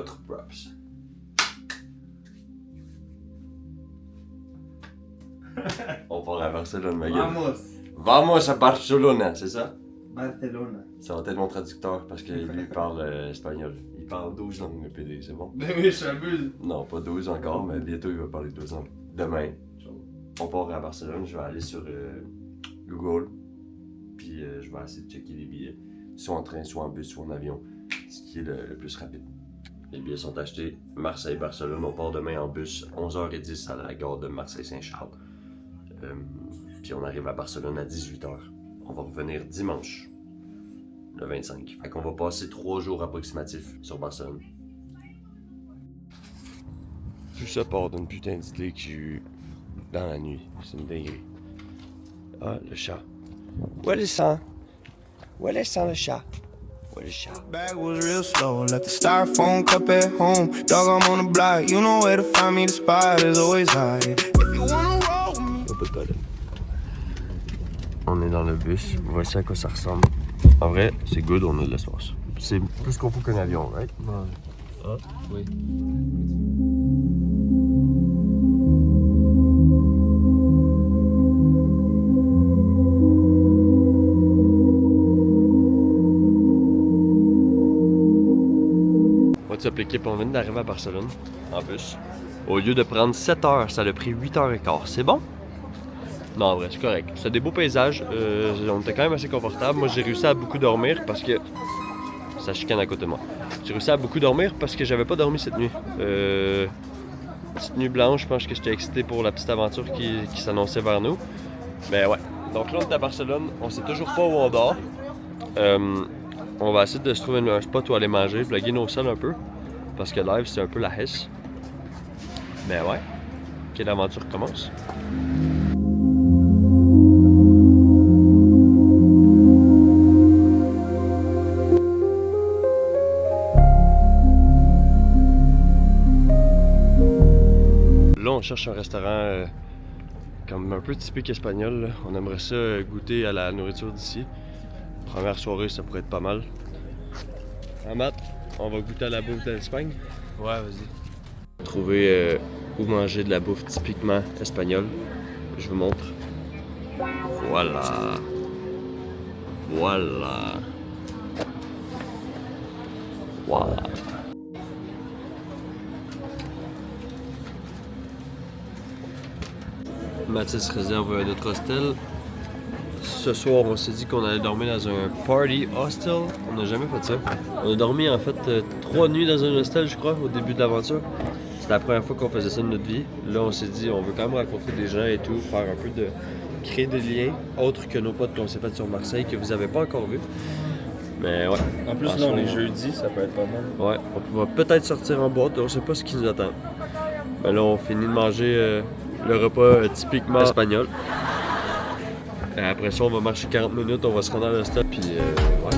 votre props. On part à Barcelone, ma gueule. Vamos a Barcelona, c'est ça? Barcelona. Ça va être mon traducteur parce que lui parle espagnol. Il parle 12 langues, le PD, c'est bon? Ben oui, je t'abuse. Non, pas 12 encore, mais bientôt il va parler 12 langues. Demain, on part à Barcelone, je vais aller sur Google, puis je vais essayer de checker les billets, soit en train, soit en bus, soit en avion, ce qui est le plus rapide. Les billets sont achetés, Marseille-Barcelone, on part demain en bus, 11h10 à la gare de Marseille-Saint-Charles. Puis on arrive à Barcelone à 18h. On va revenir dimanche, le 25. Fait qu'on va passer 3 jours approximatifs sur Barcelone. Tout ça part d'une putain d'idée que j'ai eue dans la nuit. C'est une dinguerie. Ah, le chat. Où est le sang? Où est le sang, le chat? Où est le chat? Bag was real slow, left the styrofoam cup at home. Dog, I'm on the block, you know where to find me, the spot is always high. If you wanna roll with me. Un peu de toilette. On est dans le bus, voici à quoi ça ressemble. En vrai, c'est good, on a de l'espace. C'est plus qu'on faut qu'un avion, right? Ouais. Ah, oui. What's up l'équipe, on vient d'arriver à Barcelone, en bus. Au lieu de prendre 7 heures, ça a pris 8h15. C'est bon? Non, en vrai, c'est correct. C'est des beaux paysages. On était quand même assez confortable. Moi, j'ai réussi à beaucoup dormir parce que... Ça chicane à côté de moi. J'ai réussi à beaucoup dormir parce que j'avais pas dormi cette nuit. Petite nuit blanche, je pense que j'étais excité pour la petite aventure qui s'annonçait vers nous. Mais ouais. Donc là, on est à Barcelone. On sait toujours pas où on dort. On va essayer de se trouver un spot où aller manger, vlogger nos sols un peu. Parce que live, c'est un peu la hesse. Mais ouais. Ok, l'aventure commence. Là, on cherche un restaurant comme un peu typique espagnol. Là. On aimerait ça goûter à la nourriture d'ici. Première soirée, ça pourrait être pas mal. Amat, on va goûter à la bouffe d'Espagne? Ouais, vas-y. Trouver où manger de la bouffe typiquement espagnole. Je vous montre. Voilà. Voilà. Voilà. Mathis réserve notre hostel. Ce soir, on s'est dit qu'on allait dormir dans un party hostel. On n'a jamais fait ça. On a dormi en fait 3 nuits dans un hostel, je crois, au début de l'aventure. C'était la première fois qu'on faisait ça de notre vie. Là, on s'est dit, on veut quand même rencontrer des gens et tout, faire un peu de... créer des liens autres que nos potes qu'on s'est fait sur Marseille, que vous n'avez pas encore vu. Mais ouais. En plus, là, on est jeudi, ça peut être pas mal. Ouais, on va peut-être sortir en boîte, on sait pas ce qui nous attend. Mais là, on finit de manger le repas typiquement espagnol. Et après ça, on va marcher 40 minutes, on va se rendre à l'hostel, puis ouais.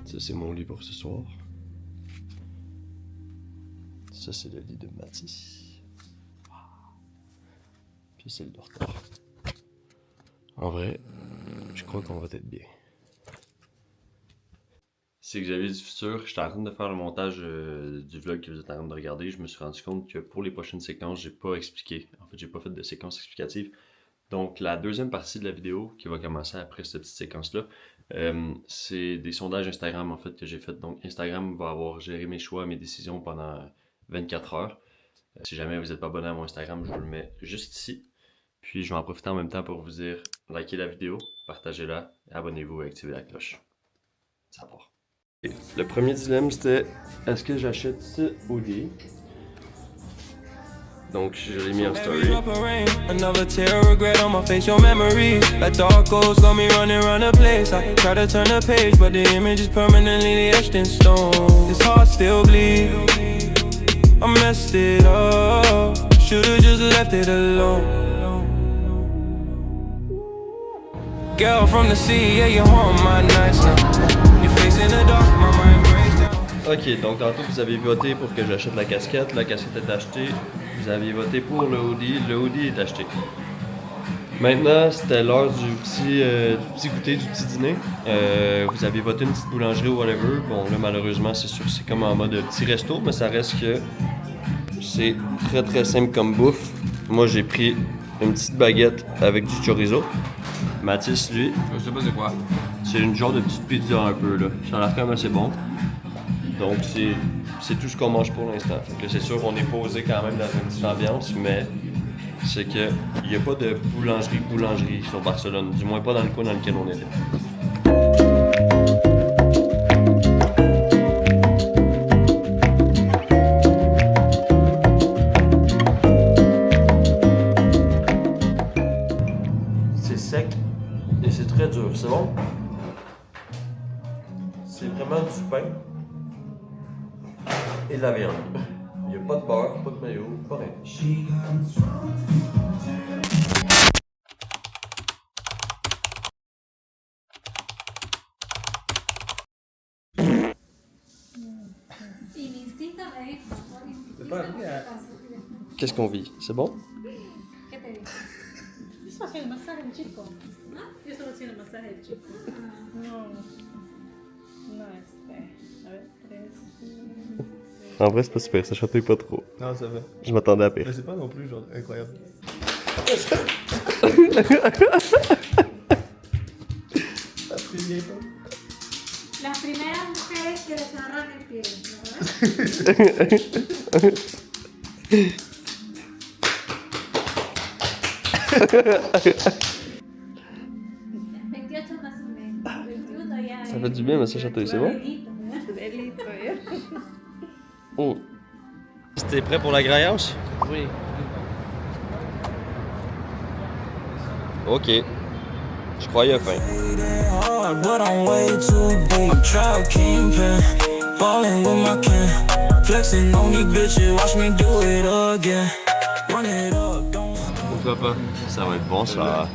Ça, c'est mon lit pour ce soir. Ça, c'est le lit de Mathis. Puis c'est le dortoir. En vrai, je crois qu'on va être bien. C'est Xavier du futur. J'étais en train de faire le montage du vlog que vous êtes en train de regarder. Je me suis rendu compte que pour les prochaines séquences, j'ai pas expliqué. En fait, j'ai pas fait de séquence explicative. Donc, la deuxième partie de la vidéo qui va commencer après cette petite séquence-là, c'est des sondages Instagram en fait que j'ai fait. Donc, Instagram va avoir géré mes choix, mes décisions pendant 24 heures. Si jamais vous n'êtes pas abonné à mon Instagram, je vous le mets juste ici. Puis je vais en profiter en même temps pour vous dire, likez la vidéo, partagez-la, abonnez-vous et activez la cloche. Ça part. Le premier dilemme c'était, est-ce que j'achète ce hoodie? Donc je l'ai mis en story. Another tear of regret on my face, your memory. Like dark ghosts got me running around the place. I try to turn the page, but the image is permanently etched in stone. This heart still bleeds. I messed it up. Should've just left it alone. Girl from the sea, yeah, you haunt my nights now. Your face in the dark, my Ok, donc tantôt vous avez voté pour que j'achète la casquette est achetée. Vous aviez voté pour le hoodie est acheté. Maintenant, c'était l'heure du petit goûter, du petit dîner. Vous avez voté une petite boulangerie ou whatever. Bon, là, malheureusement, c'est sûr, c'est comme en mode petit resto, mais ça reste que c'est très très simple comme bouffe. Moi, j'ai pris une petite baguette avec du chorizo. Mathis, lui, Je sais pas c'est quoi. c'est une genre de petite pizza un peu, là. Ça a l'air quand même assez bon. Donc, c'est tout ce qu'on mange pour l'instant. Fait que c'est sûr qu'on est posé quand même dans une petite ambiance, mais c'est que il n'y a pas de boulangerie sur Barcelone. Du moins pas dans le coin dans lequel on était. C'est sec et c'est très dur, c'est bon? C'est vraiment du pain et de la viande. Il n'y a pas de beurre, pas de mayo, pas rien. Y mi instinto me dijo, por instinto, Está no bien. se pasa. Qu'est-ce qu'on vit? C'est bon? ¿Qué te digo? Eso hacía el masaje el chico. ¿No? Eso lo hacía el masaje el chico. No. No, a ver, 3. En vrai, c'est pas super, ça chatouille pas trop. Non, ça va. Je m'attendais à pire. Mais c'est pas non plus genre incroyable. Ça fait bien pas. Las primeras mujeres que desarrollan el pie, ¿verdad? 28 más o menos. 21 ya. Ça fait du bien, mais ça chatouille, c'est bon? Delito, ¿verdad? Delito, ¿eh? Oh! T'es prêt pour la graillance? Oui. Ok. Je crois qu'il a faim. hard, but I'm way too big. Trap kingpin, ballin' with my kin. Flexing on these bitches, watch me do it again. Run it up, don't Pourquoi pas? Ça va être bon, ça.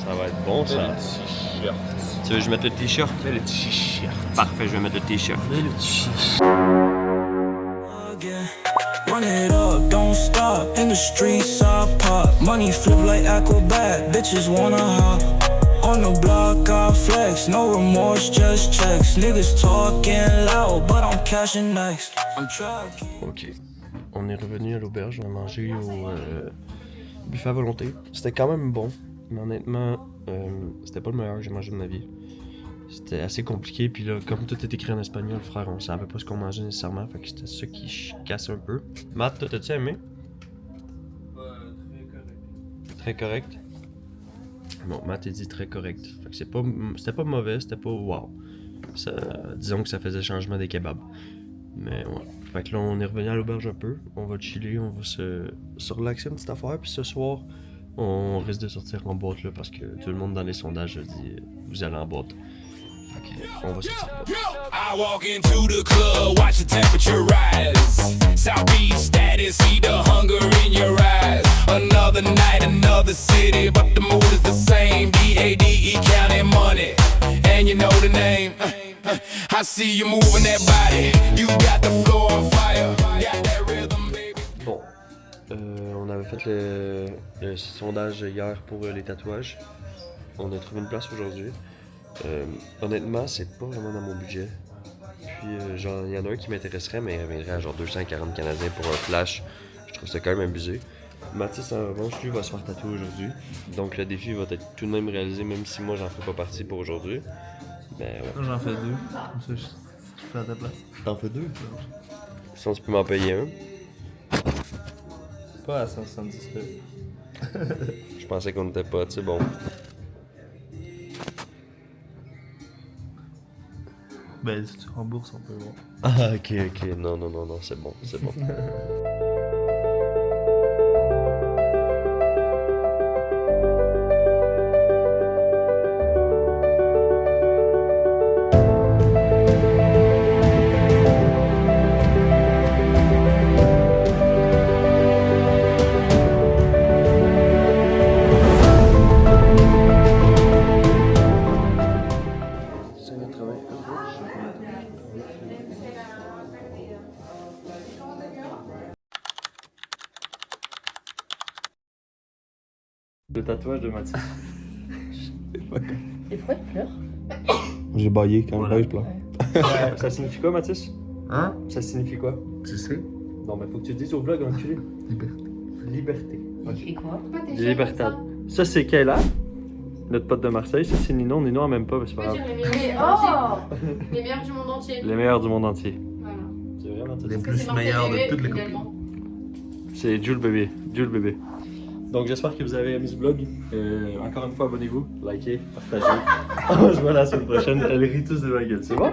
Ça va être bon, ça. T-shirt. Tu veux que je mette le t-shirt? Mets le t-shirt. Parfait, je vais mettre le t-shirt. Mets le t-shirt. again. Run it up, don't stop. In the streets, I pop. Money flip like acrobat. Bitches wanna hop. On the block, I flex. No remorse, just checks. Niggas talking loud, but I'm cashing next. I'm trapped. Ok. On est revenu à l'auberge, on a mangé au buffet à volonté. C'était quand même bon, mais honnêtement, c'était pas le meilleur que j'ai mangé de ma vie. C'était assez compliqué, puis là, comme tout est écrit en espagnol, frère, on savait pas ce qu'on mangeait nécessairement, fait que c'était ça qui casse un peu. Matt, toi, t'as-tu aimé? Très correct. Bon, Matt il dit très correct. Fait que c'était pas mauvais, c'était pas wow. Ça, disons que ça faisait changement des kebabs. Mais ouais. Fait que là, on est revenu à l'auberge un peu. On va chiller, on va se relaxer une petite affaire. Puis ce soir, on risque de sortir en boîte là parce que tout le monde dans les sondages a dit vous allez en boîte. Fait que on va sortir en boîte. I walk into the club, watch the temperature rise. Southeast status, see the hunger in your eyes. Another night, another city, but the mood is the same. D-A-D-E counting money, and you know the name. I see you moving that body, you got the floor on fire, got that rhythm, baby. Bon, on avait fait le sondage hier pour les tatouages. On a trouvé une place aujourd'hui. Honnêtement, c'est pas vraiment dans mon budget. Puis, genre, il y en a un qui m'intéresserait, mais il reviendrait à genre 240 Canadiens pour un flash. Je trouve ça quand même abusé. Mathis, en revanche, lui, va se faire tatouer aujourd'hui. Donc, le défi va être tout de même réalisé, même si moi, j'en fais pas partie pour aujourd'hui. Mais ouais. Moi j'en fais deux. Comme ça, je fais à ta place. T'en fais deux? Sinon, tu peux m'en payer un. Pas à 179. Je pensais qu'on était pas, tu sais, bon. Ben, si tu rembourses, on peut voir. Ah, ok, non, c'est bon, c'est bon. Le tatouage de Mathis. Et pourquoi il pleure? J'ai baillé quand Voilà. je pleure. Ça signifie quoi, Mathis? Hein? Ça signifie quoi? Tu sais? Non, mais faut que tu le dises au vlog, enculé. Liberté. Liberté. Il écrit quoi? Pourquoi t'es Libertad. Ça, c'est Kayla, notre pote de Marseille. Ça, c'est Nino. Nino en même pas, mais c'est Tu pas peux grave. dire les meilleurs, Oh! les meilleurs du monde entier. Les meilleurs du monde entier. Voilà. C'est vrai, Mathis? Les Parce que c'est plus Marseille meilleurs bébé, de toutes les finalement. copines. C'est Jules bébé. Jules bébé. Donc, j'espère que vous avez aimé ce vlog. Encore une fois, abonnez-vous, likez, partagez. On se voit la semaine prochaine. Elle rit tous de ma gueule, c'est bon?